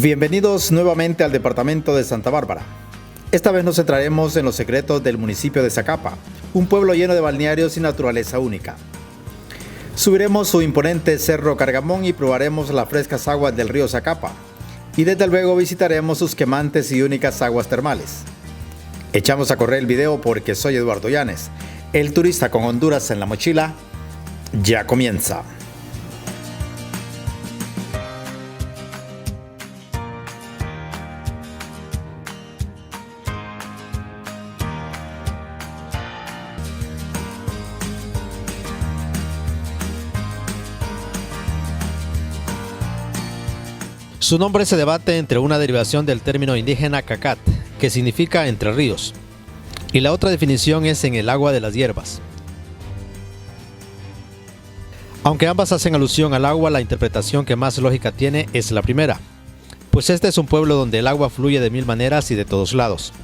Bienvenidos nuevamente al departamento de Santa Bárbara. Esta vez nos centraremos en los secretos del municipio de Zacapa, un pueblo lleno de balnearios y naturaleza única. Subiremos su imponente Cerro Cargamón y probaremos las frescas aguas del río Zacapa. Y desde luego visitaremos sus quemantes y únicas aguas termales. Echamos a correr el video porque soy Eduardo Llanes. El turista con Honduras en la mochila ya comienza. Su nombre se debate entre una derivación del término indígena cacat, que significa entre ríos, y la otra definición es en el agua de las hierbas. Aunque ambas hacen alusión al agua, la interpretación que más lógica tiene es la primera, pues este es un pueblo donde el agua fluye de mil maneras y de todos lados.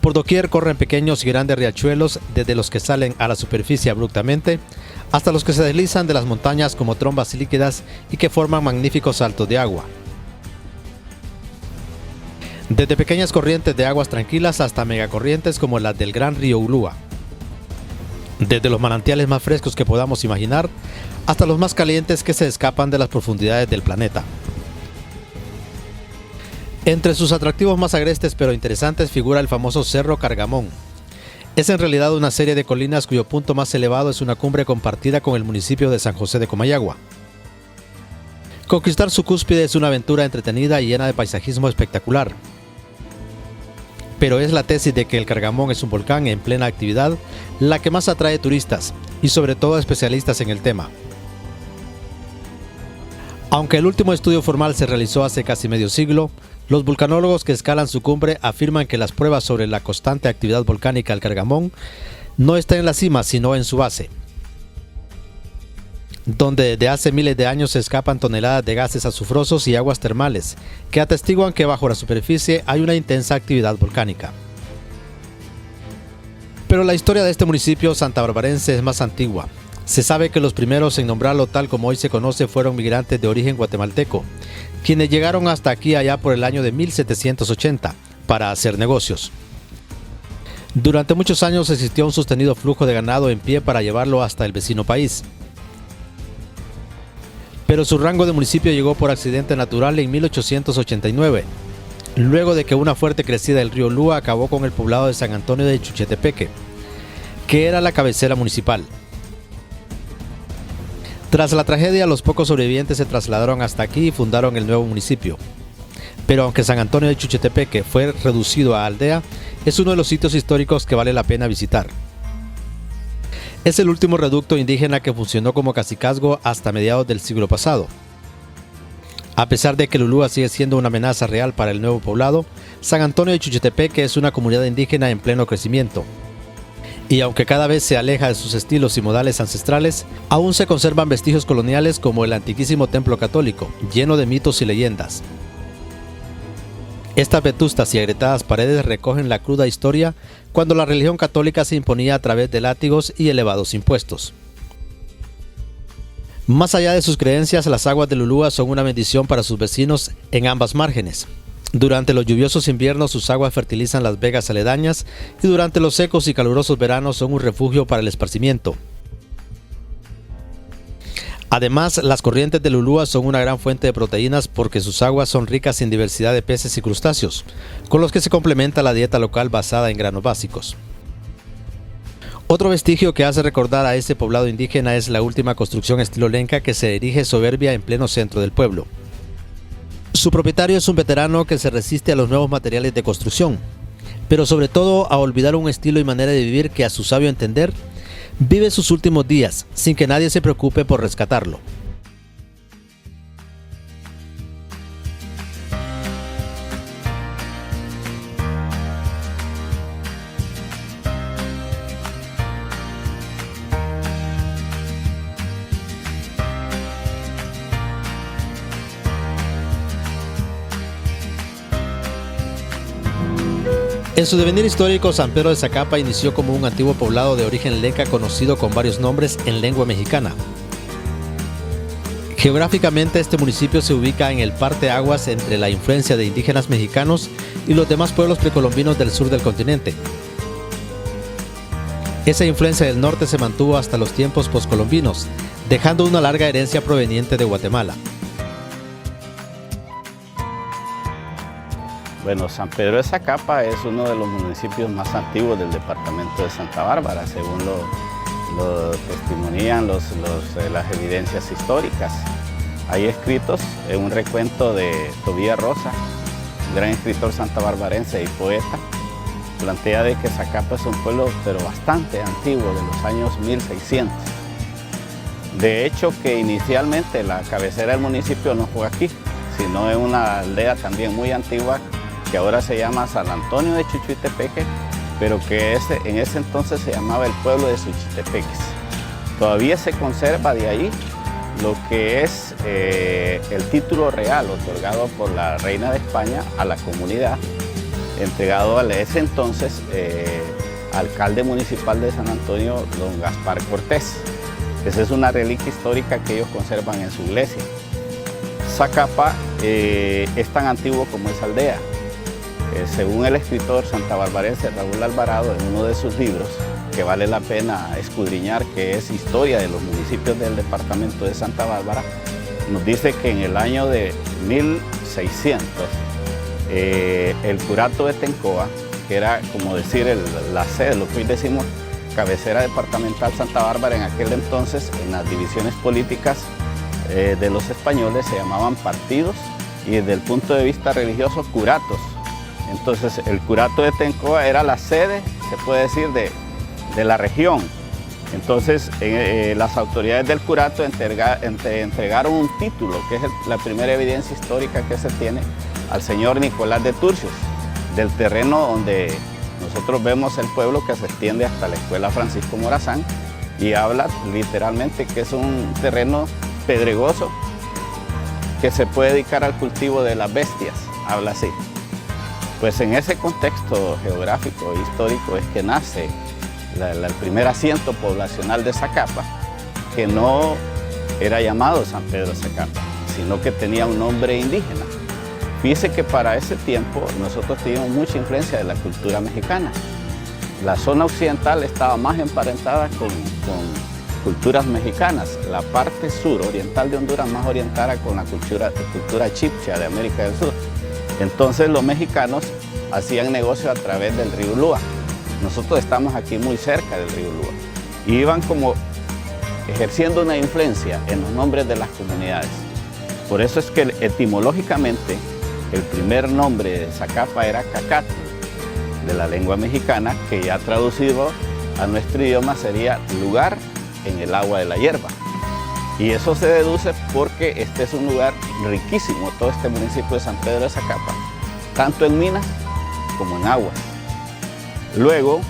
Por doquier corren pequeños y grandes riachuelos, desde los que salen a la superficie abruptamente, hasta los que se deslizan de las montañas como trombas líquidas y que forman magníficos saltos de agua. Desde pequeñas corrientes de aguas tranquilas hasta megacorrientes como las del Gran Río Ulúa. Desde los manantiales más frescos que podamos imaginar, hasta los más calientes que se escapan de las profundidades del planeta. Entre sus atractivos más agrestes pero interesantes figura el famoso Cerro Cargamón. Es en realidad una serie de colinas cuyo punto más elevado es una cumbre compartida con el municipio de San José de Comayagua. Conquistar su cúspide es una aventura entretenida y llena de paisajismo espectacular. Pero es la tesis de que el Cargamón es un volcán en plena actividad la que más atrae turistas y sobre todo especialistas en el tema. Aunque el último estudio formal se realizó hace casi medio siglo, los vulcanólogos que escalan su cumbre afirman que las pruebas sobre la constante actividad volcánica del Cargamón no están en la cima, sino en su base, donde desde hace miles de años se escapan toneladas de gases azufrosos y aguas termales, que atestiguan que bajo la superficie hay una intensa actividad volcánica. Pero la historia de este municipio santabarbarense es más antigua. Se sabe que los primeros en nombrarlo tal como hoy se conoce fueron migrantes de origen guatemalteco, quienes llegaron hasta aquí allá por el año de 1780 para hacer negocios. Durante muchos años existió un sostenido flujo de ganado en pie para llevarlo hasta el vecino país. Pero su rango de municipio llegó por accidente natural en 1889, luego de que una fuerte crecida del río Lúa acabó con el poblado de San Antonio de Chuchetepeque, que era la cabecera municipal. Tras la tragedia, los pocos sobrevivientes se trasladaron hasta aquí y fundaron el nuevo municipio. Pero aunque San Antonio de Chuchetepeque fue reducido a aldea, es uno de los sitios históricos que vale la pena visitar. Es el último reducto indígena que funcionó como cacicazgo hasta mediados del siglo pasado. A pesar de que Lulúa sigue siendo una amenaza real para el nuevo poblado, San Antonio de Chuchetepeque es una comunidad indígena en pleno crecimiento. Y aunque cada vez se aleja de sus estilos y modales ancestrales, aún se conservan vestigios coloniales como el antiquísimo templo católico, lleno de mitos y leyendas. Estas vetustas y agrietadas paredes recogen la cruda historia cuando la religión católica se imponía a través de látigos y elevados impuestos. Más allá de sus creencias, las aguas de Lulúa son una bendición para sus vecinos en ambas márgenes. Durante los lluviosos inviernos sus aguas fertilizan las vegas aledañas y durante los secos y calurosos veranos son un refugio para el esparcimiento. Además, las corrientes de Lulúa son una gran fuente de proteínas porque sus aguas son ricas en diversidad de peces y crustáceos, con los que se complementa la dieta local basada en granos básicos. Otro vestigio que hace recordar a este poblado indígena es la última construcción estilo lenca que se erige soberbia en pleno centro del pueblo. Su propietario es un veterano que se resiste a los nuevos materiales de construcción, pero sobre todo a olvidar un estilo y manera de vivir que a su sabio entender vive sus últimos días sin que nadie se preocupe por rescatarlo. En su devenir histórico, San Pedro de Zacapa inició como un antiguo poblado de origen lenca conocido con varios nombres en lengua mexicana. Geográficamente este municipio se ubica en el parteaguas entre la influencia de indígenas mexicanos y los demás pueblos precolombinos del sur del continente. Esa influencia del norte se mantuvo hasta los tiempos poscolombinos, dejando una larga herencia proveniente de Guatemala. Bueno, San Pedro de Zacapa es uno de los municipios más antiguos del departamento de Santa Bárbara, según lo testimonian las evidencias históricas. Hay escritos en un recuento de Tobías Rosa, un gran escritor santabarbarense y poeta, plantea de que Zacapa es un pueblo pero bastante antiguo, de los años 1600. De hecho, que inicialmente la cabecera del municipio no fue aquí, sino en una aldea también muy antigua que ahora se llama San Antonio de Chuchuitepeque, pero que en ese entonces se llamaba el pueblo de Suchitepeques. Todavía se conserva de ahí lo que es el título real otorgado por la reina de España a la comunidad, entregado a ese entonces alcalde municipal de San Antonio, don Gaspar Cortés. Esa es una reliquia histórica que ellos conservan en su iglesia. Zacapa es tan antiguo como esa aldea. Según el escritor santabarbarense Raúl Alvarado, en uno de sus libros, que vale la pena escudriñar, que es Historia de los municipios del departamento de Santa Bárbara, nos dice que en el año de 1600, el curato de Tencoa, que era como decir la sede, lo que hoy decimos cabecera departamental Santa Bárbara, en aquel entonces en las divisiones políticas de los españoles se llamaban partidos y desde el punto de vista religioso curatos. Entonces el curato de Tencoa era la sede, se puede decir, de la región. Entonces las autoridades del curato entregaron un título, que es la primera evidencia histórica que se tiene, al señor Nicolás de Turcios, del terreno donde nosotros vemos el pueblo que se extiende hasta la escuela Francisco Morazán, y habla literalmente que es un terreno pedregoso que se puede dedicar al cultivo de las bestias, habla así. Pues en ese contexto geográfico e histórico es que nace el primer asiento poblacional de Zacapa, que no era llamado San Pedro de Zacapa, sino que tenía un nombre indígena. Fíjese que para ese tiempo nosotros teníamos mucha influencia de la cultura mexicana. La zona occidental estaba más emparentada con culturas mexicanas, la parte sur oriental de Honduras más orientada con la cultura chipcha de América del Sur. Entonces los mexicanos hacían negocio a través del río Lua. Nosotros estamos aquí muy cerca del río Lua. Y iban como ejerciendo una influencia en los nombres de las comunidades. Por eso es que etimológicamente el primer nombre de Zacapa era Cacatl, de la lengua mexicana, que ya traducido a nuestro idioma sería lugar en el agua de la hierba. Y eso se deduce porque este es un lugar riquísimo, todo este municipio de San Pedro de Zacapa, tanto en minas como en aguas. Luego,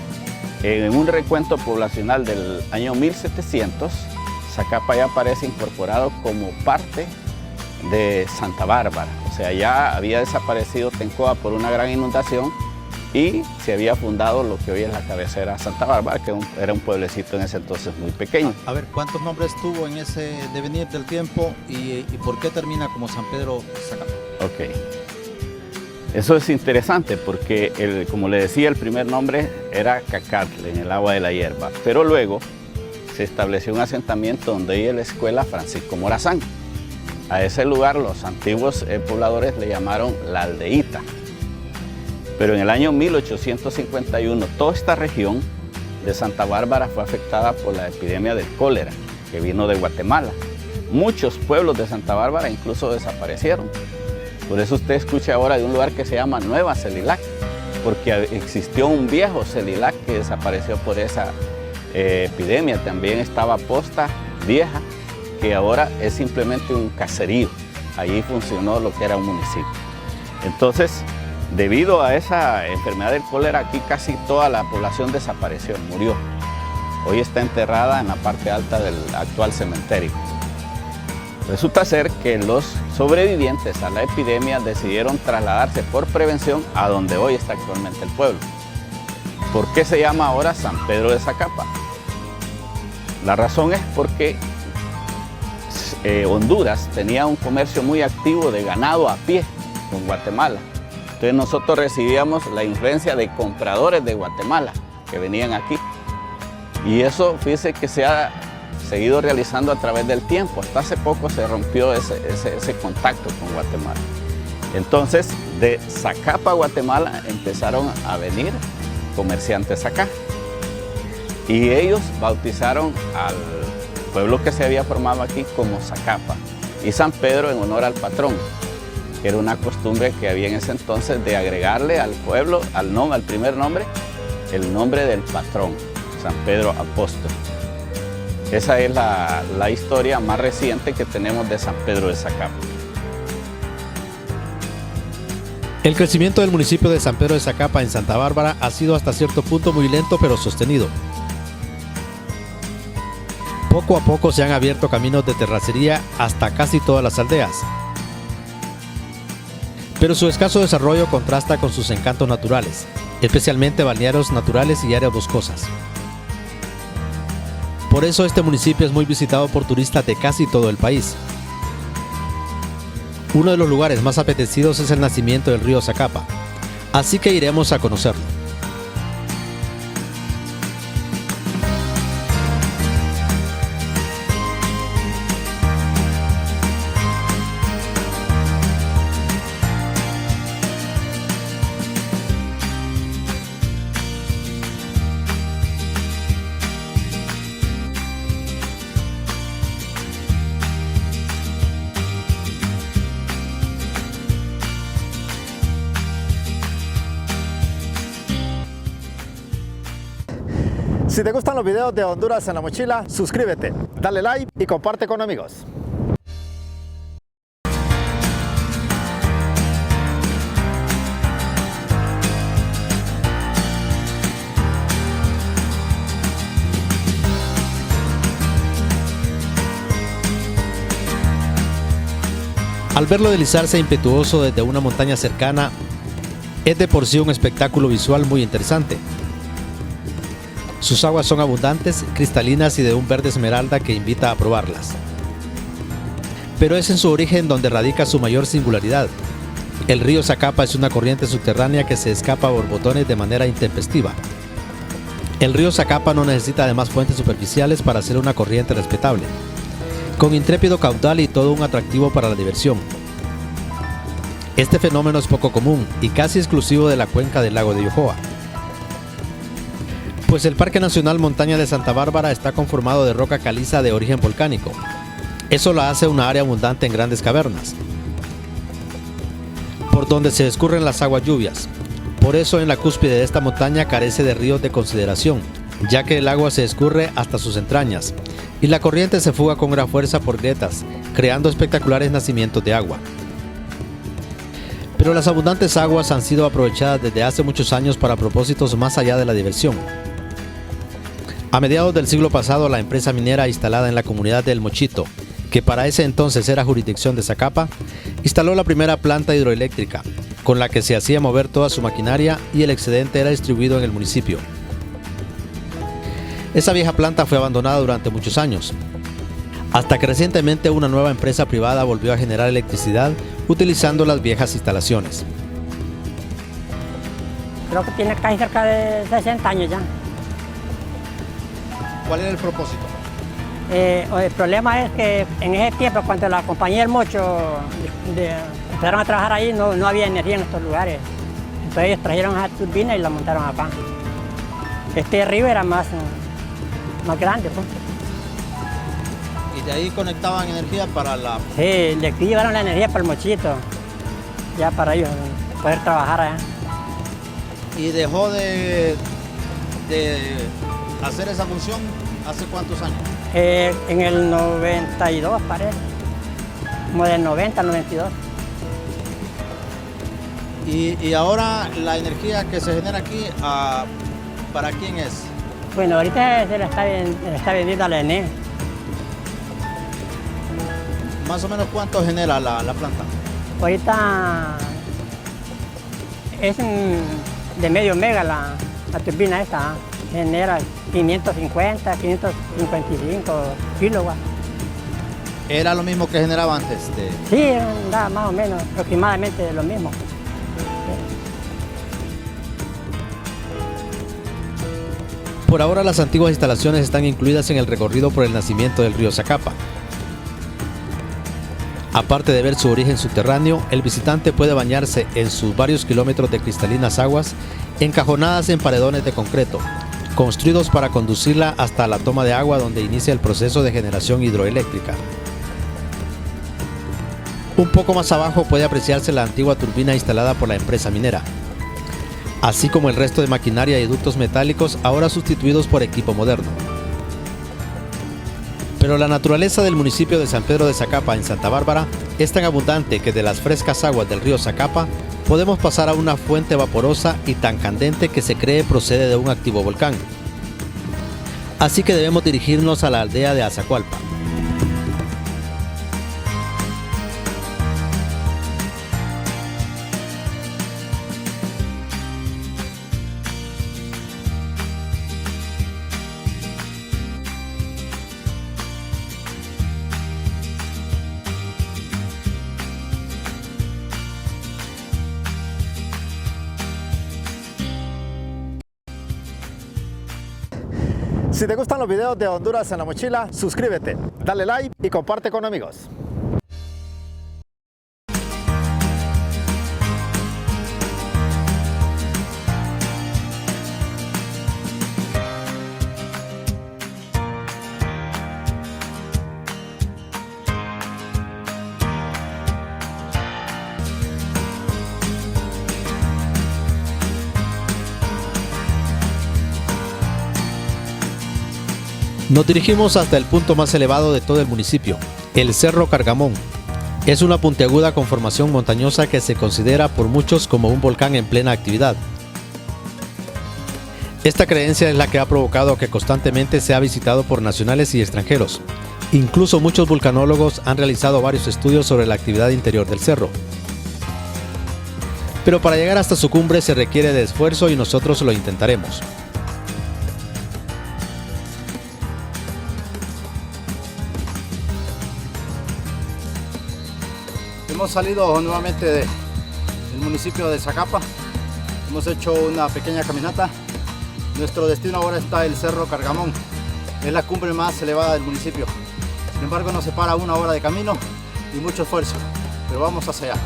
en un recuento poblacional del año 1700, Zacapa ya aparece incorporado como parte de Santa Bárbara. O sea, ya había desaparecido Tencoa por una gran inundación y se había fundado lo que hoy es la cabecera Santa Bárbara, que era un pueblecito en ese entonces muy pequeño. A ver, ¿cuántos nombres tuvo en ese devenir del tiempo y por qué termina como San Pedro Zacapa? Ok. Eso es interesante porque, como le decía, el primer nombre era Cacatl, en el agua de la hierba, pero luego se estableció un asentamiento donde hay la escuela Francisco Morazán. A ese lugar los antiguos pobladores le llamaron la aldeíta. Pero en el año 1851 toda esta región de Santa Bárbara fue afectada por la epidemia del cólera que vino de Guatemala. Muchos pueblos de Santa Bárbara incluso desaparecieron. Por eso usted escucha ahora de un lugar que se llama Nueva Celilac, porque existió un viejo Celilac que desapareció por esa epidemia. También estaba Posta Vieja, que ahora es simplemente un caserío. Allí funcionó lo que era un municipio. Entonces, debido a esa enfermedad del cólera, aquí casi toda la población desapareció, murió. Hoy está enterrada en la parte alta del actual cementerio. Resulta ser que los sobrevivientes a la epidemia decidieron trasladarse por prevención a donde hoy está actualmente el pueblo. ¿Por qué se llama ahora San Pedro de Zacapa? La razón es porque Honduras tenía un comercio muy activo de ganado a pie con Guatemala. Entonces nosotros recibíamos la influencia de compradores de Guatemala que venían aquí. Y eso, fíjese que se ha seguido realizando a través del tiempo. Hasta hace poco se rompió ese contacto con Guatemala. Entonces, de Zacapa, Guatemala, empezaron a venir comerciantes acá. Y ellos bautizaron al pueblo que se había formado aquí como Zacapa. Y San Pedro en honor al patrón, que era una costumbre que había en ese entonces de agregarle al pueblo, al primer nombre, el nombre del patrón, San Pedro Apóstol. Esa es la historia más reciente que tenemos de San Pedro de Zacapa. El crecimiento del municipio de San Pedro de Zacapa en Santa Bárbara ha sido hasta cierto punto muy lento pero sostenido. Poco a poco se han abierto caminos de terracería hasta casi todas las aldeas. Pero su escaso desarrollo contrasta con sus encantos naturales, especialmente balnearios naturales y áreas boscosas. Por eso este municipio es muy visitado por turistas de casi todo el país. Uno de los lugares más apetecidos es el nacimiento del río Zacapa, así que iremos a conocerlo. Si te gustan los videos de Honduras en la mochila, suscríbete, dale like y comparte con amigos. Al verlo deslizarse impetuoso desde una montaña cercana, es de por sí un espectáculo visual muy interesante. Sus aguas son abundantes, cristalinas y de un verde esmeralda que invita a probarlas. Pero es en su origen donde radica su mayor singularidad. El río Zacapa es una corriente subterránea que se escapa a borbotones de manera intempestiva. El río Zacapa no necesita de más fuentes superficiales para ser una corriente respetable, con intrépido caudal y todo un atractivo para la diversión. Este fenómeno es poco común y casi exclusivo de la cuenca del lago de Yohoa, pues el Parque Nacional Montaña de Santa Bárbara está conformado de roca caliza de origen volcánico. Eso la hace una área abundante en grandes cavernas, por donde se escurren las aguas lluvias. Por eso en la cúspide de esta montaña carece de ríos de consideración, ya que el agua se escurre hasta sus entrañas, y la corriente se fuga con gran fuerza por grietas, creando espectaculares nacimientos de agua. Pero las abundantes aguas han sido aprovechadas desde hace muchos años para propósitos más allá de la diversión. A mediados del siglo pasado, la empresa minera instalada en la comunidad de El Mochito, que para ese entonces era jurisdicción de Zacapa, instaló la primera planta hidroeléctrica, con la que se hacía mover toda su maquinaria y el excedente era distribuido en el municipio. Esa vieja planta fue abandonada durante muchos años, hasta que recientemente una nueva empresa privada volvió a generar electricidad utilizando las viejas instalaciones. Creo que tiene casi cerca de 60 años ya. ¿Cuál era el propósito? El problema es que en ese tiempo, cuando la compañía del Mocho empezaron a trabajar ahí, no había energía en estos lugares. Entonces ellos trajeron esa turbina y la montaron acá. Este río era más grande, pues. ¿Y de ahí conectaban energía para la...? Sí, de aquí llevaron la energía para el Mochito, ya para ellos poder trabajar allá. ¿Y dejó de hacer esa función hace cuántos años? En el 92 parece, como del 90 al 92. Y ahora la energía que se genera aquí, ¿para quién es? Bueno, ahorita se la está vendiendo a la ENE. ¿Más o menos cuánto genera la planta? Ahorita es de medio mega la turbina esta, genera 550, 555 kilowatts. ¿Era lo mismo que generaba antes? Sí, andaba más o menos, aproximadamente lo mismo. Por ahora las antiguas instalaciones están incluidas en el recorrido por el nacimiento del río Zacapa. Aparte de ver su origen subterráneo, el visitante puede bañarse en sus varios kilómetros de cristalinas aguas encajonadas en paredones de concreto, construidos para conducirla hasta la toma de agua donde inicia el proceso de generación hidroeléctrica. Un poco más abajo puede apreciarse la antigua turbina instalada por la empresa minera, así como el resto de maquinaria y ductos metálicos ahora sustituidos por equipo moderno. Pero la naturaleza del municipio de San Pedro de Zacapa en Santa Bárbara es tan abundante que de las frescas aguas del río Zacapa podemos pasar a una fuente vaporosa y tan candente que se cree procede de un activo volcán. Así que debemos dirigirnos a la aldea de Azacualpa. Si te gustan los videos de Honduras en la mochila, suscríbete, dale like y comparte con amigos. Nos dirigimos hasta el punto más elevado de todo el municipio, el Cerro Cargamón. Es una puntiaguda conformación montañosa que se considera por muchos como un volcán en plena actividad. Esta creencia es la que ha provocado que constantemente sea visitado por nacionales y extranjeros. Incluso muchos vulcanólogos han realizado varios estudios sobre la actividad interior del cerro. Pero para llegar hasta su cumbre se requiere de esfuerzo y nosotros lo intentaremos. Hemos salido nuevamente del municipio de Zacapa. Hemos hecho una pequeña caminata. Nuestro destino ahora está el Cerro Cargamón. Es la cumbre más elevada del municipio. Sin embargo, nos separa 1 hora de camino y mucho esfuerzo. Pero vamos hacia allá.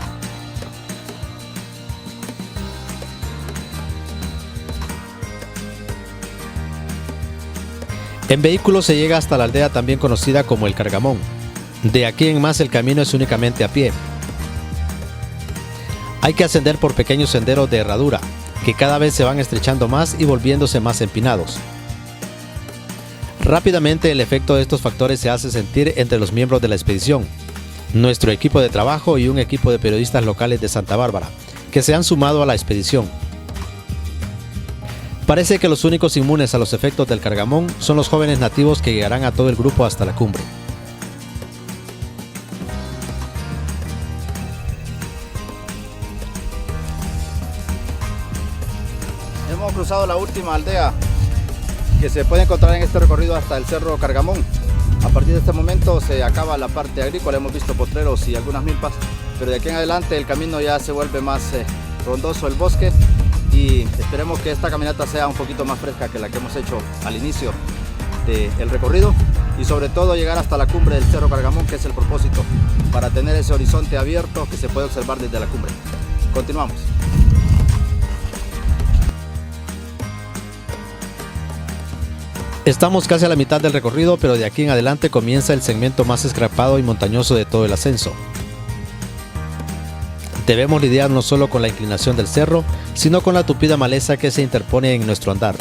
En vehículo se llega hasta la aldea también conocida como el Cargamón. De aquí en más el camino es únicamente a pie. Hay que ascender por pequeños senderos de herradura, que cada vez se van estrechando más y volviéndose más empinados. Rápidamente el efecto de estos factores se hace sentir entre los miembros de la expedición, nuestro equipo de trabajo y un equipo de periodistas locales de Santa Bárbara, que se han sumado a la expedición. Parece que los únicos inmunes a los efectos del Cargamón son los jóvenes nativos que guiarán a todo el grupo hasta la cumbre. Hemos cruzado la última aldea que se puede encontrar en este recorrido hasta el Cerro Cargamón. A partir de este momento se acaba la parte agrícola, hemos visto potreros y algunas milpas, pero de aquí en adelante el camino ya se vuelve más frondoso el bosque y esperemos que esta caminata sea un poquito más fresca que la que hemos hecho al inicio del recorrido y sobre todo llegar hasta la cumbre del Cerro Cargamón, que es el propósito, para tener ese horizonte abierto que se puede observar desde la cumbre. Continuamos. Estamos casi a la mitad del recorrido, pero de aquí en adelante comienza el segmento más escarpado y montañoso de todo el ascenso. Debemos lidiar no solo con la inclinación del cerro, sino con la tupida maleza que se interpone en nuestro andar.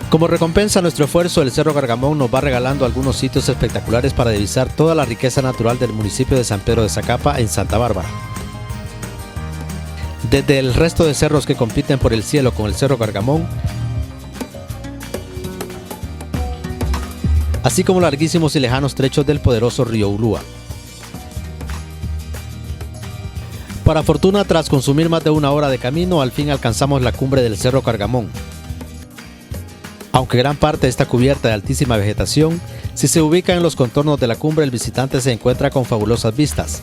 Como recompensa a nuestro esfuerzo, el Cerro Cargamón nos va regalando algunos sitios espectaculares para divisar toda la riqueza natural del municipio de San Pedro de Zacapa en Santa Bárbara. Desde el resto de cerros que compiten por el cielo con el Cerro Cargamón, así como larguísimos y lejanos trechos del poderoso río Ulúa. Para fortuna, tras consumir más de una hora de camino, al fin alcanzamos la cumbre del Cerro Cargamón. Aunque gran parte está cubierta de altísima vegetación, si se ubica en los contornos de la cumbre, el visitante se encuentra con fabulosas vistas.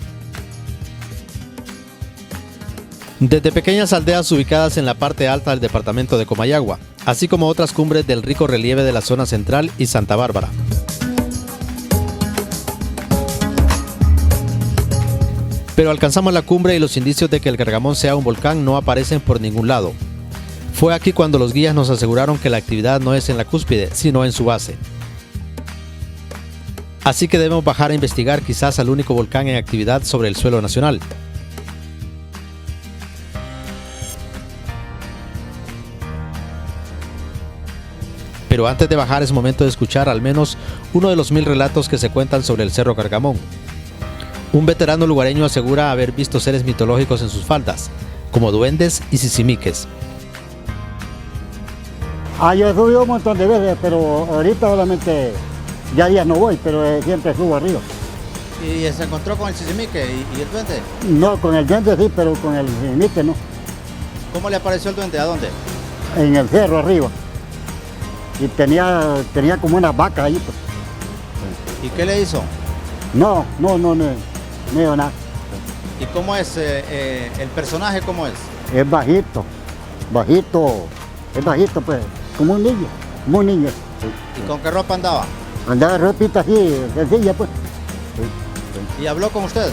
Desde pequeñas aldeas ubicadas en la parte alta del departamento de Comayagua, así como otras cumbres del rico relieve de la zona central y Santa Bárbara. Pero alcanzamos la cumbre y los indicios de que el Cargamón sea un volcán no aparecen por ningún lado. Fue aquí cuando los guías nos aseguraron que la actividad no es en la cúspide, sino en su base. Así que debemos bajar a investigar quizás al único volcán en actividad sobre el suelo nacional. Pero antes de bajar es momento de escuchar al menos uno de los 1000 relatos que se cuentan sobre el Cerro Cargamón. Un veterano lugareño asegura haber visto seres mitológicos en sus faldas, como duendes y sisimiques. Yo he subido un montón de veces, pero ahorita solamente ya días no voy, pero siempre subo arriba. ¿Y se encontró con el sisimique y el duende? No, con el duende sí, pero con el sisimique no. ¿Cómo le apareció el duende? ¿A dónde? En el cerro arriba. Y tenía como una vaca ahí. Pues. ¿Y qué le hizo? No veo nada. ¿Y cómo es el personaje? ¿Cómo es? Es bajito, es bajito pues, como un niño, Sí. ¿Y con qué ropa andaba? Andaba ropita así, sencilla pues. ¿Y habló con usted?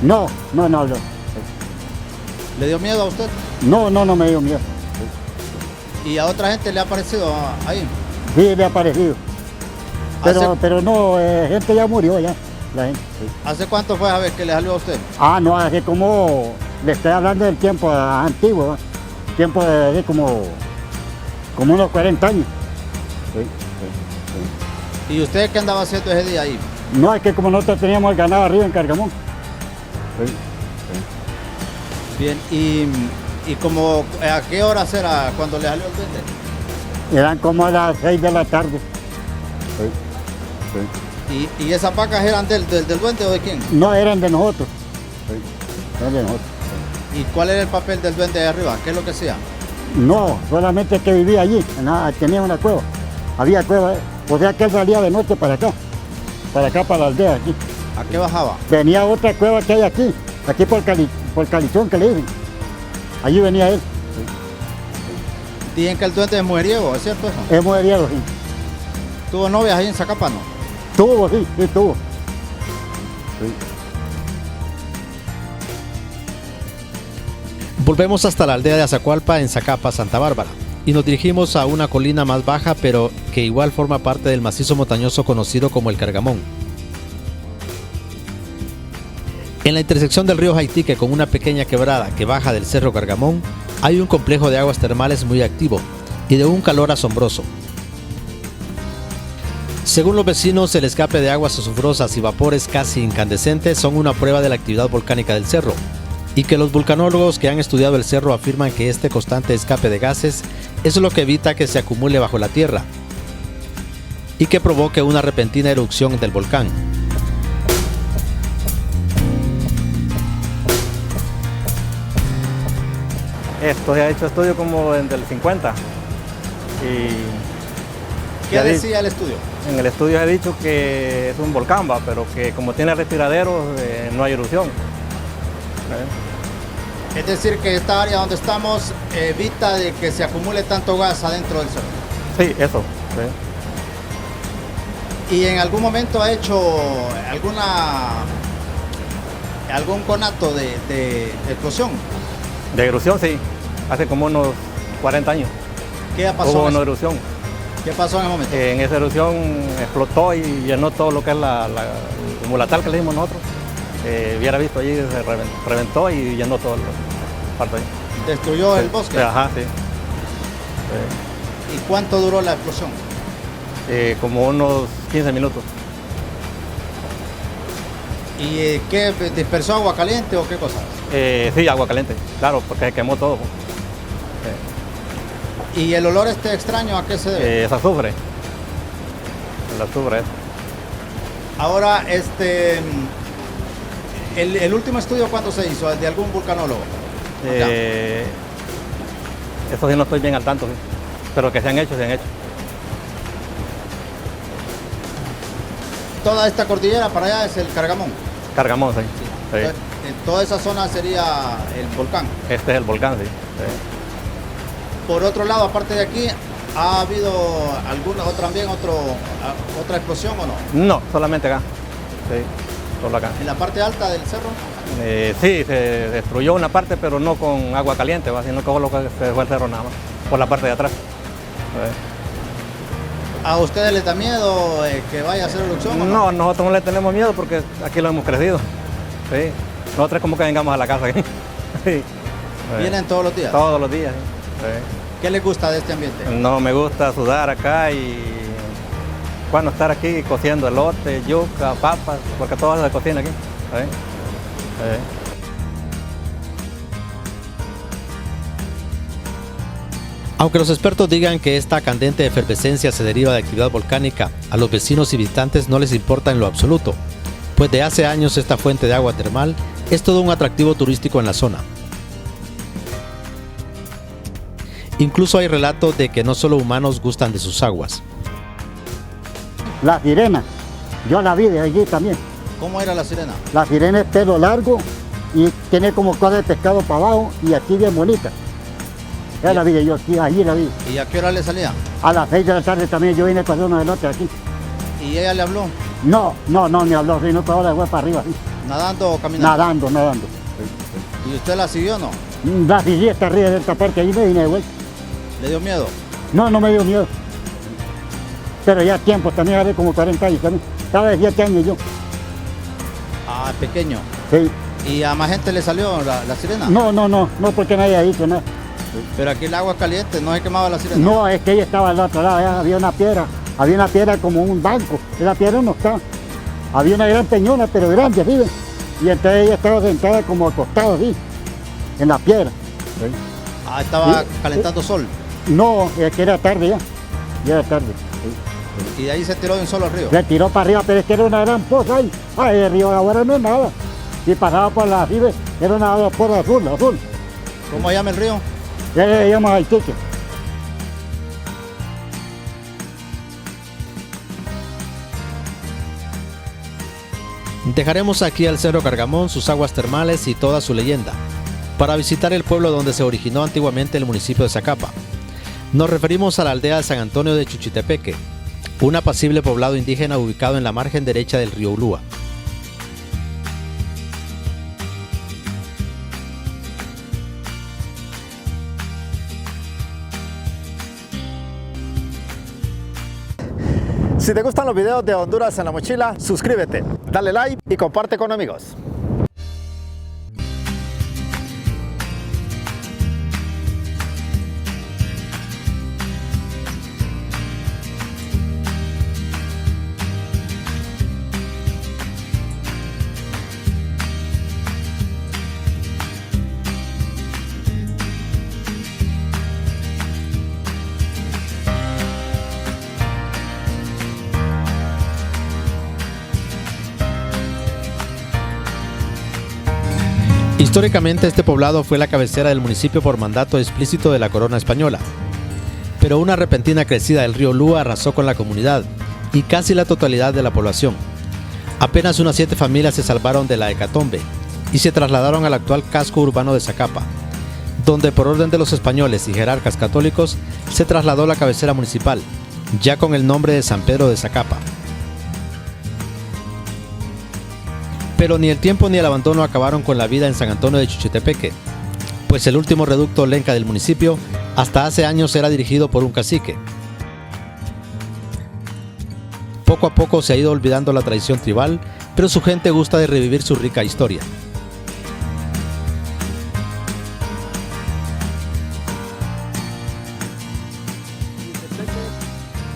No habló. ¿Le dio miedo a usted? No me dio miedo. ¿Y a otra gente le ha aparecido ahí? Sí, le ha parecido. Pero no, gente ya murió ya, la gente. Sí. ¿Hace cuánto fue a ver que le salió a usted? No, hace como, le estoy hablando del tiempo antiguo, ¿no? Tiempo de como unos 40 años. Sí. ¿Y usted qué andaba haciendo ese día ahí? No, es que como nosotros teníamos el ganado arriba en Cargamón. Sí. Bien, ¿y como a qué horas era cuando le salió el duende? Eran como a las 6 de la tarde. Sí. ¿Y esas vacas eran del duende o de quién? No, eran de nosotros. Sí. Eran de nosotros. ¿Y cuál era el papel del duende de arriba? ¿Qué es lo que hacía? No, solamente que vivía allí, tenía una cueva. Había cueva, o sea que él salía de noche para acá, para la aldea aquí. ¿A qué bajaba? Venía otra cueva que hay aquí por Calizón que le dicen. Allí venía él. Dicen que el duende es mujeriego, ¿es cierto eso? Es mujeriego, sí. ¿Tuvo novias ahí en Zacapa, no? Tuvo, sí, tuvo. Sí. Volvemos hasta la aldea de Azacualpa en Zacapa, Santa Bárbara, y nos dirigimos a una colina más baja, pero que igual forma parte del macizo montañoso conocido como el Cargamón. En la intersección del río Jaitique con una pequeña quebrada que baja del Cerro Cargamón, hay un complejo de aguas termales muy activo y de un calor asombroso. Según los vecinos, el escape de aguas azufrosas y vapores casi incandescentes son una prueba de la actividad volcánica del cerro, y que los vulcanólogos que han estudiado el cerro afirman que este constante escape de gases es lo que evita que se acumule bajo la tierra y que provoque una repentina erupción del volcán. Esto se ha hecho estudio como desde el 50. ¿Qué decía el estudio? En el estudio se ha dicho que es un volcán, pero que como tiene respiraderos no hay erupción. Es decir, que esta área donde estamos evita de que se acumule tanto gas adentro del cerro. Sí, eso. Sí. ¿Y en algún momento ha hecho algún conato de explosión? De erupción, sí. Hace como unos 40 años. ¿Qué pasó? Hubo una erupción. ¿Qué pasó en el momento? En esa erupción explotó y llenó todo lo que es el mulatal que le dimos nosotros. Hubiera visto allí, se reventó y llenó todo el parto ahí. ¿Destruyó el bosque? Ajá, sí. ¿Y cuánto duró la explosión? Como unos 15 minutos. ¿Y qué dispersó agua caliente o qué cosa? Sí, agua caliente, claro, porque se quemó todo. ¿Y el olor extraño a qué se debe? Es azufre. El azufre es. Ahora, ¿El último estudio cuándo se hizo? ¿De algún vulcanólogo? Acá. Eso sí no estoy bien al tanto, sí. Pero que se han hecho, se han hecho. Toda esta cordillera para allá es el Cargamón. Cargamón, sí. Sí. Entonces, en toda esa zona sería el volcán. Este es el volcán, sí. Sí. Por otro lado, aparte de aquí, ¿ha habido otra explosión o no? No, solamente acá. Sí, solo acá. ¿En la parte alta del cerro? Sí, se destruyó una parte, pero no con agua caliente, sino que solo se fue el cerro nada más, por la parte de atrás. ¿A ustedes les da miedo que vaya a hacer erupción o no? No, nosotros no le tenemos miedo porque aquí lo hemos crecido. Sí. Nosotros es como que vengamos a la casa aquí. Sí. ¿Vienen todos los días? Todos los días. Sí. ¿Qué les gusta de este ambiente? No, me gusta sudar acá y bueno, estar aquí cociendo elote, yuca, papas, porque todo se cocina aquí. Sí. Sí. Aunque los expertos digan que esta candente efervescencia se deriva de actividad volcánica, a los vecinos y visitantes no les importa en lo absoluto, pues de hace años esta fuente de agua termal es todo un atractivo turístico en la zona. Incluso hay relatos de que no solo humanos gustan de sus aguas. La sirena, yo la vi de allí también. ¿Cómo era la sirena? La sirena es pelo largo y tiene como cosa de pescado para abajo y aquí bien bonita. Ya la vi yo, aquí, allí la vi. ¿Y a qué hora le salía? A las 6 de la tarde también yo vine para uno del otro aquí. ¿Y ella le habló? No, me habló, sino para ahora fue para arriba. Así. ¿Nadando o caminando? Nadando. ¿Y usted la siguió o no? La seguí hasta arriba de esta parte, ahí me vine de vuelta. ¿Le dio miedo? No me dio miedo. Pero ya tiempo, también haré como 40 años también. Cada vez 7 años yo. Ah, pequeño. Sí. ¿Y a más gente le salió la sirena? No, porque nadie ha dicho nada. Pero aquí el agua es caliente, no se quemaba la sirena. No, es que ella estaba al otro lado, ya había una piedra como un banco. Esa piedra no está. Había una gran peñona, pero grande, ¿sí? Y entonces ella estaba sentada como acostada, así, en la piedra. ¿Sí? Ah, estaba Sí, calentando sol. No, es que era tarde ya. Ya era tarde. Sí. Y de ahí se tiró de un solo al río. Se tiró para arriba, pero es que era una gran poza ahí. Ay, el río ahora no es nada. Y pasaba por la arriba, era una poza azul. ¿Cómo llama el río? Ya le llama Aitique. Dejaremos aquí al Cerro Cargamón, sus aguas termales y toda su leyenda, para visitar el pueblo donde se originó antiguamente el municipio de Zacapa. Nos referimos a la aldea de San Antonio de Chuchitepeque, un apacible poblado indígena ubicado en la margen derecha del río Ulúa. Si te gustan los videos de Honduras en la mochila, suscríbete, dale like y comparte con amigos. Históricamente este poblado fue la cabecera del municipio por mandato explícito de la corona española, pero una repentina crecida del río Lúa arrasó con la comunidad y casi la totalidad de la población. Apenas unas 7 familias se salvaron de la hecatombe y se trasladaron al actual casco urbano de Zacapa, donde por orden de los españoles y jerarcas católicos se trasladó la cabecera municipal, ya con el nombre de San Pedro de Zacapa. Pero ni el tiempo ni el abandono acabaron con la vida en San Antonio de Chuchitepeque, pues el último reducto lenca del municipio hasta hace años era dirigido por un cacique. Poco a poco se ha ido olvidando la tradición tribal, pero su gente gusta de revivir su rica historia.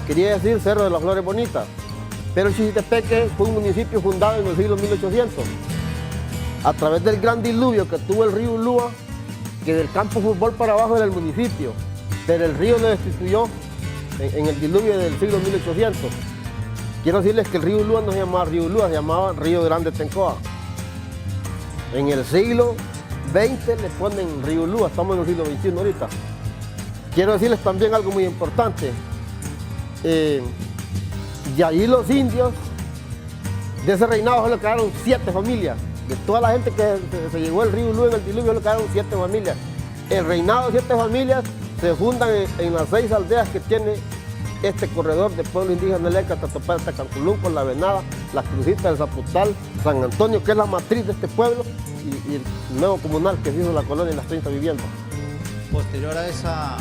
Quería decir Cerro de las Flores Bonitas, pero Chuchitepeque fue un municipio fundado en el siglo 1800 a través del gran diluvio que tuvo el río Ulúa, que del campo fútbol para abajo era el municipio, pero el río lo destituyó en el diluvio del siglo 1800. Quiero decirles que el río Ulúa no se llamaba río Ulúa, se llamaba Río Grande Tencoa. En el siglo XX le ponen Río Lúa, estamos en el siglo XXI ahorita. Quiero decirles también algo muy importante. De ahí los indios, de ese reinado solo quedaron 7 familias. De toda la gente que se llegó el río Lúa en el diluvio, solo quedaron 7 familias. El reinado de 7 familias se fundan en las 6 aldeas que tiene este corredor de pueblo indígena de Leca, Tatopal, Tacanculunco, La Venada, La Crucita, El Zaputal, San Antonio, que es la matriz de este pueblo, y el nuevo comunal que se hizo la colonia en las 30 viviendas. Posterior a esa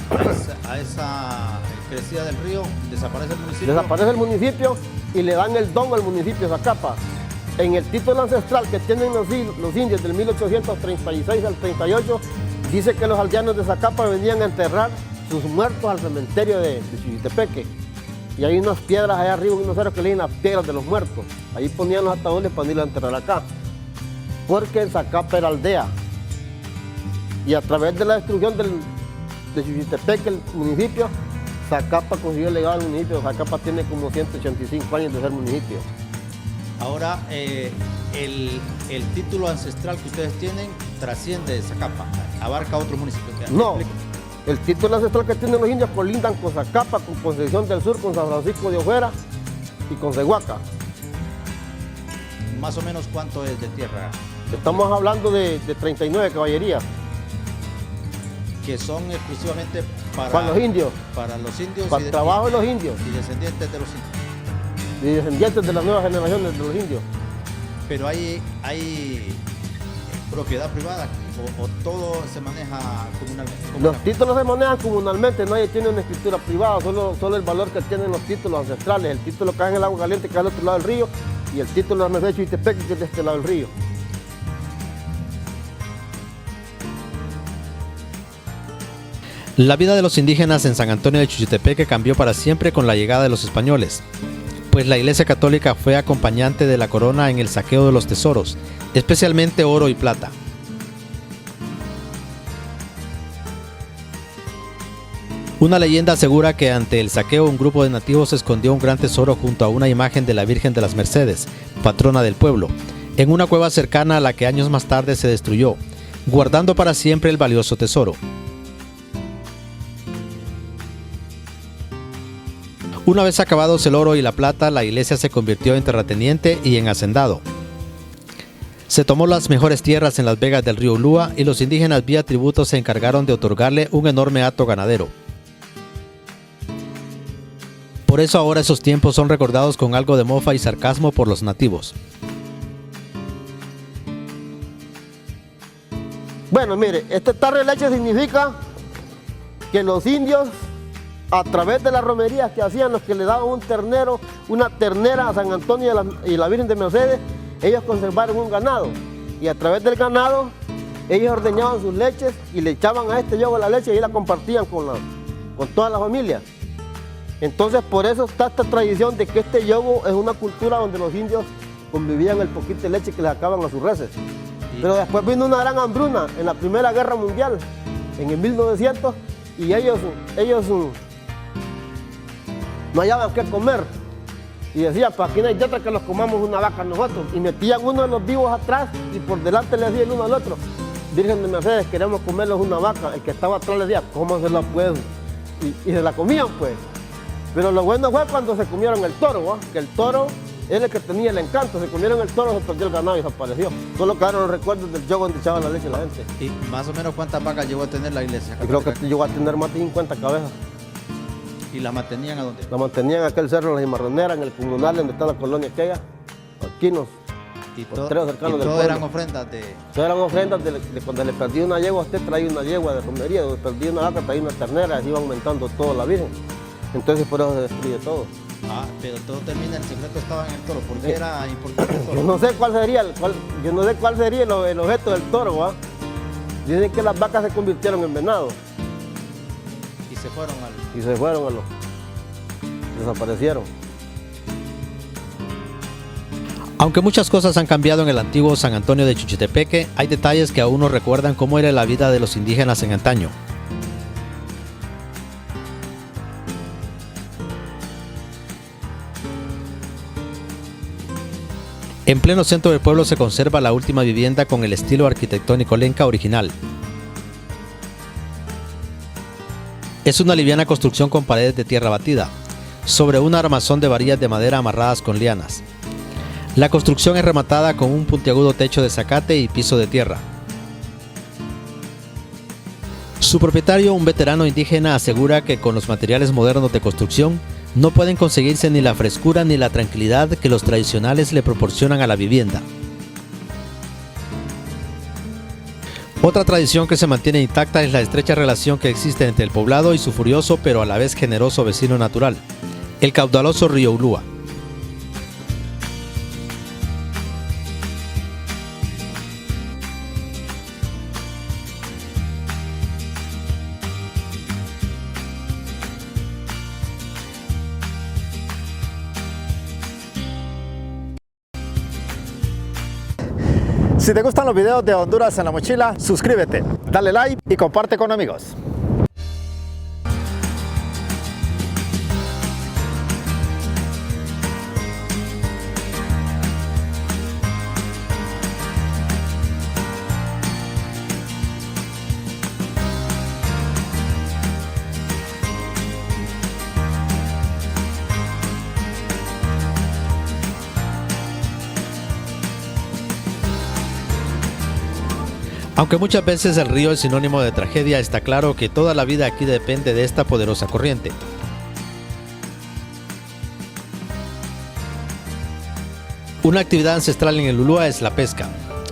crecida del río, desaparece el municipio. Desaparece el municipio y le dan el don al municipio de Zacapa. En el título ancestral que tienen los indios del 1836 al 38, dice que los aldeanos de Zacapa venían a enterrar sus muertos al cementerio de Chichitepeque. Y hay unas piedras allá arriba, unos cerros que le dicen las piedras de los muertos. Ahí ponían los ataúdes para irlos a enterrar acá. Porque en Zacapa era aldea. Y a través de la destrucción de Chichitepeque, el municipio, Zacapa consiguió el legado del municipio. Zacapa tiene como 185 años de ser municipio. Ahora, el título ancestral que ustedes tienen trasciende Zacapa, abarca otros municipios. No, el título ancestral que tienen los indios colindan con Zacapa, con Concepción del Sur, con San Francisco de Ojera y con Cehuaca. Más o menos, ¿cuánto es de tierra? Estamos hablando de 39 caballerías. Que son exclusivamente para los indios. Para los indios. Para el trabajo de los indios. Y descendientes de los indios. Y descendientes de las nuevas generaciones de los indios. Pero hay propiedad privada o todo se maneja comunalmente. Los títulos se manejan comunalmente, nadie tiene una escritura privada, solo el valor que tienen los títulos ancestrales. El título cae en el agua caliente, que es al otro lado del río, y el título de la Merced Chichitepeque, que es de este lado del río. La vida de los indígenas en San Antonio de Chichitepeque cambió para siempre con la llegada de los españoles, pues la Iglesia Católica fue acompañante de la corona en el saqueo de los tesoros, especialmente oro y plata. Una leyenda asegura que ante el saqueo un grupo de nativos escondió un gran tesoro junto a una imagen de la Virgen de las Mercedes, patrona del pueblo, en una cueva cercana a la que años más tarde se destruyó, guardando para siempre el valioso tesoro. Una vez acabados el oro y la plata, la iglesia se convirtió en terrateniente y en hacendado. Se tomó las mejores tierras en las vegas del río Lúa y los indígenas vía tributo se encargaron de otorgarle un enorme hato ganadero. Por eso ahora esos tiempos son recordados con algo de mofa y sarcasmo por los nativos. Bueno, mire, este tarro de leche significa que los indios, a través de las romerías que hacían, los que le daban un ternero, una ternera a San Antonio y la Virgen de Mercedes, ellos conservaron un ganado. Y a través del ganado, ellos ordeñaban sus leches y le echaban a este yogo la leche y la compartían con toda la familia. Entonces, por eso está esta tradición de que este yogo es una cultura donde los indios convivían el poquito de leche que les sacaban a sus reses. Pero después vino una gran hambruna en la Primera Guerra Mundial, en el 1900, y ellos no hallaban qué comer. Y decían, pues aquí no hay de otra que los comamos una vaca nosotros. Y metían uno de los vivos atrás y por delante le decía el uno al otro, Virgen de Mercedes, queremos comerlos una vaca. El que estaba atrás le decía, ¿cómo se la puedo? Y se la comían pues. Pero lo bueno fue cuando se comieron el toro, ¿va? Que el toro era el que tenía el encanto. Se comieron el toro, se perdió el ganado y desapareció. Solo quedaron los recuerdos del yogo donde echaban la leche la gente. ¿Y más o menos cuántas vacas llegó a tener la iglesia? Yo creo que llegó a tener más de 50 cabezas. ¿Y la mantenían a dónde? La mantenían en aquel cerro de la Cimarronera, en el comunal donde está la colonia aquella. Aquí nos. Y todo eran ofrendas de... Todas eran ofrendas de cuando le perdí una yegua, usted traía una yegua de romería, donde perdí una vaca, traía una ternera, así iba aumentando toda la Virgen. Entonces por eso se destruye todo. Ah, pero todo termina, el secreto estaba en el toro. ¿Por qué era importante el toro? Yo no sé cuál sería el objeto del toro, ¿va? Dicen que las vacas se convirtieron en venado. Y se fueron desaparecieron. Aunque muchas cosas han cambiado en el antiguo San Antonio de Chichitepeque, hay detalles que aún nos recuerdan cómo era la vida de los indígenas en antaño. En pleno centro del pueblo se conserva la última vivienda con el estilo arquitectónico lenca original. Es una liviana construcción con paredes de tierra batida, sobre un armazón de varillas de madera amarradas con lianas. La construcción es rematada con un puntiagudo techo de zacate y piso de tierra. Su propietario, un veterano indígena, asegura que con los materiales modernos de construcción no pueden conseguirse ni la frescura ni la tranquilidad que los tradicionales le proporcionan a la vivienda. Otra tradición que se mantiene intacta es la estrecha relación que existe entre el poblado y su furioso pero a la vez generoso vecino natural, el caudaloso río Ulúa. Si te gustan los videos de Honduras en la mochila, suscríbete, dale like y comparte con amigos. Aunque muchas veces el río es sinónimo de tragedia, está claro que toda la vida aquí depende de esta poderosa corriente. Una actividad ancestral en el Ulúa es la pesca.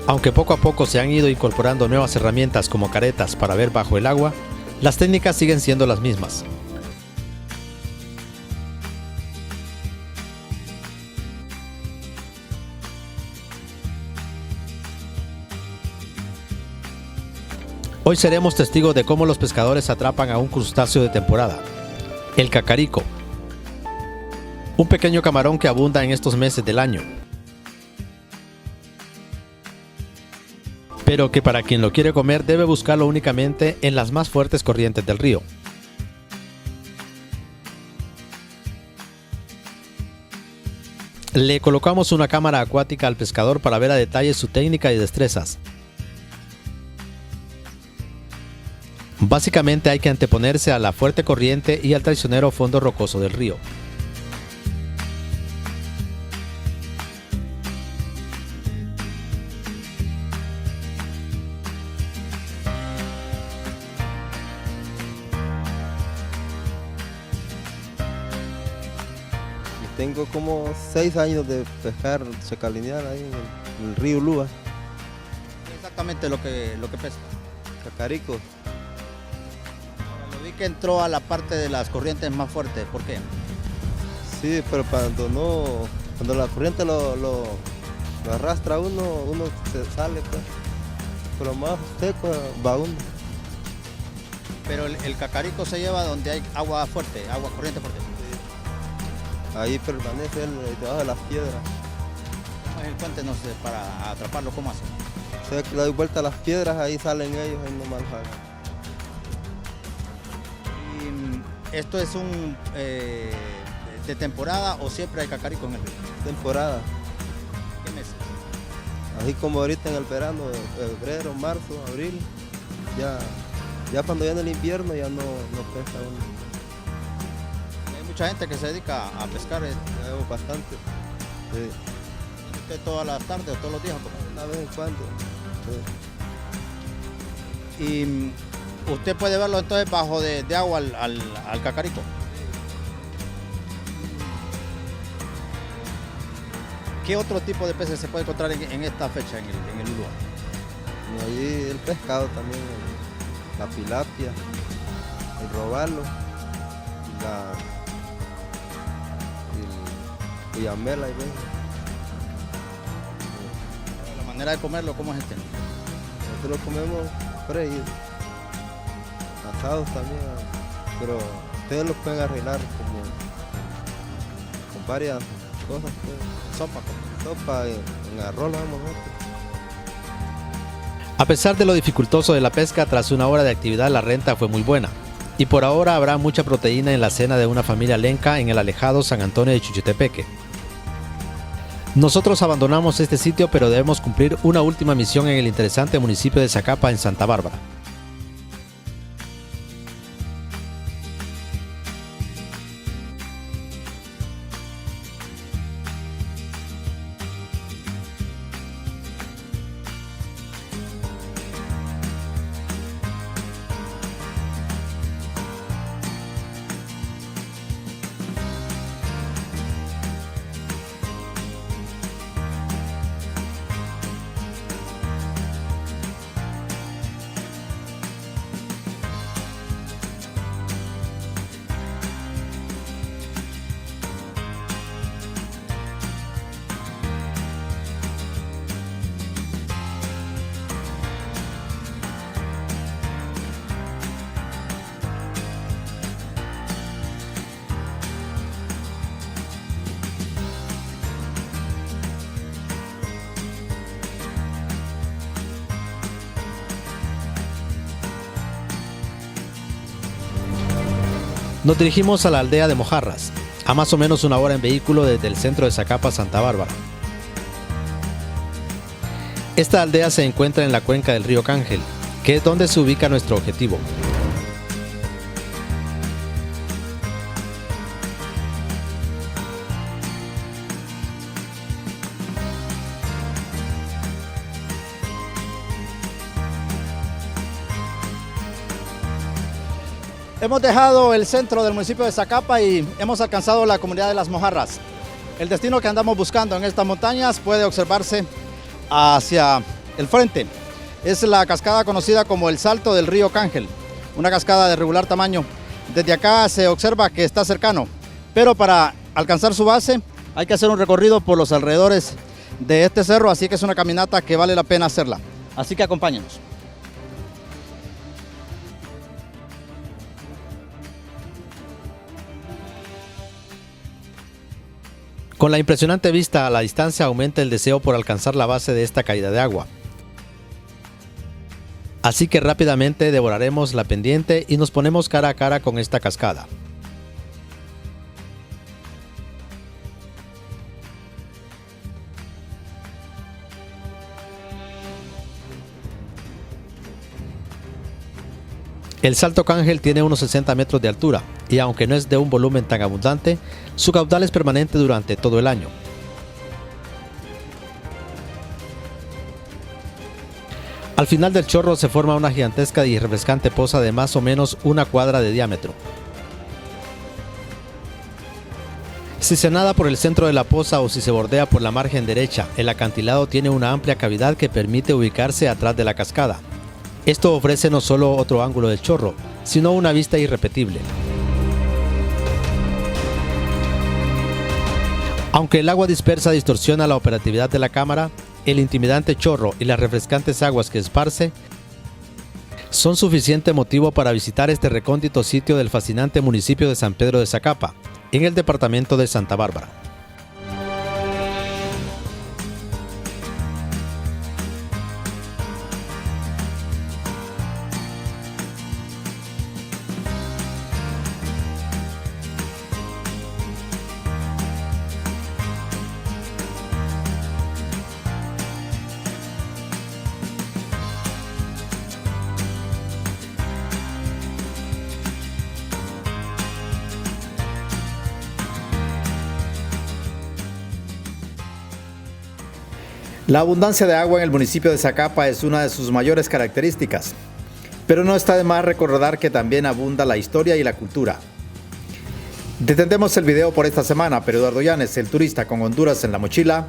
Aunque poco a poco se han ido incorporando nuevas herramientas como caretas para ver bajo el agua, las técnicas siguen siendo las mismas. Hoy seremos testigos de cómo los pescadores atrapan a un crustáceo de temporada, el cacarico, un pequeño camarón que abunda en estos meses del año, pero que para quien lo quiere comer debe buscarlo únicamente en las más fuertes corrientes del río. Le colocamos una cámara acuática al pescador para ver a detalle su técnica y destrezas. Básicamente hay que anteponerse a la fuerte corriente y al traicionero fondo rocoso del río. Tengo como 6 años de pescar chacalinear ahí en el río Ulúa. Exactamente lo que pesca. Cacarico. Lo vi que entró a la parte de las corrientes más fuertes, ¿por qué? Sí, pero cuando la corriente lo arrastra uno se sale, pues. Pero más seco va uno. Pero el cacarico se lleva donde hay agua fuerte, corriente fuerte. Ahí permanece él debajo de las piedras. Cuéntenos para atraparlo, ¿cómo hace? O sea, que le doy vuelta a las piedras, ahí salen ellos, ahí nomás los hago. ¿Y esto es de temporada o siempre hay cacarico en el río? Temporada. ¿Qué meses? Así como ahorita en el verano, febrero, marzo, abril, ya cuando viene el invierno ya no pesca uno. Mucha gente que se dedica a pescar. Veo bastante. Sí. ¿Usted todas las tardes o todos los días? Una vez en cuando. Sí. Y usted puede verlo entonces bajo de agua al cacarico. ¿Qué otro tipo de peces se puede encontrar en esta fecha en el Ulúa? Allí el pescado también, la tilapia, el robalo, y yamela y ven. La manera de comerlo, ¿cómo es este? Nosotros lo comemos freído, asados también, pero ustedes los pueden arreglar con varias cosas. Sopa, en arroz lo damos nosotros. A pesar de lo dificultoso de la pesca, tras una hora de actividad la renta fue muy buena. Y por ahora habrá mucha proteína en la cena de una familia lenca en el alejado San Antonio de Chuchitepeque. Nosotros abandonamos este sitio, pero debemos cumplir una última misión en el interesante municipio de Zacapa, en Santa Bárbara. Nos dirigimos a la aldea de Mojarras, a más o menos una hora en vehículo desde el centro de Zacapa, Santa Bárbara. Esta aldea se encuentra en la cuenca del río Cángel, que es donde se ubica nuestro objetivo. Hemos dejado el centro del municipio de Zacapa y hemos alcanzado la comunidad de Las Mojarras. El destino que andamos buscando en estas montañas puede observarse hacia el frente. Es la cascada conocida como el Salto del río Cángel, una cascada de regular tamaño. Desde acá se observa que está cercano, pero para alcanzar su base hay que hacer un recorrido por los alrededores de este cerro, así que es una caminata que vale la pena hacerla. Así que acompáñenos. Con la impresionante vista a la distancia aumenta el deseo por alcanzar la base de esta caída de agua. Así que rápidamente devoraremos la pendiente y nos ponemos cara a cara con esta cascada. El Salto Cángel tiene unos 60 metros de altura y aunque no es de un volumen tan abundante, su caudal es permanente durante todo el año. Al final del chorro se forma una gigantesca y refrescante poza de más o menos una cuadra de diámetro. Si se nada por el centro de la poza o si se bordea por la margen derecha, el acantilado tiene una amplia cavidad que permite ubicarse atrás de la cascada. Esto ofrece no solo otro ángulo del chorro, sino una vista irrepetible. Aunque el agua dispersa distorsiona la operatividad de la cámara, el intimidante chorro y las refrescantes aguas que esparce son suficiente motivo para visitar este recóndito sitio del fascinante municipio de San Pedro de Zacapa, en el departamento de Santa Bárbara. La abundancia de agua en el municipio de Zacapa es una de sus mayores características, pero no está de más recordar que también abunda la historia y la cultura. Detendemos el video por esta semana, pero Eduardo Llanes, el turista con Honduras en la mochila,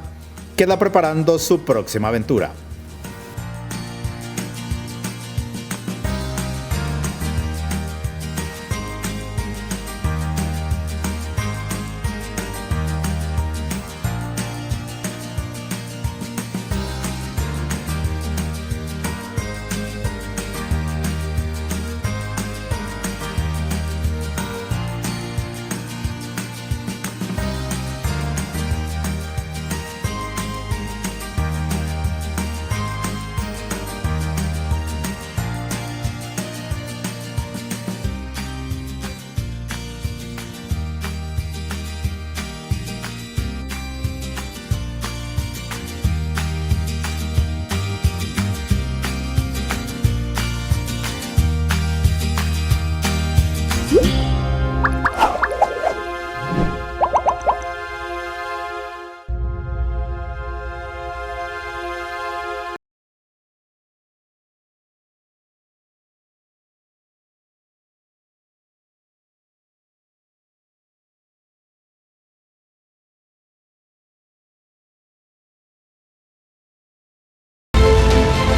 queda preparando su próxima aventura.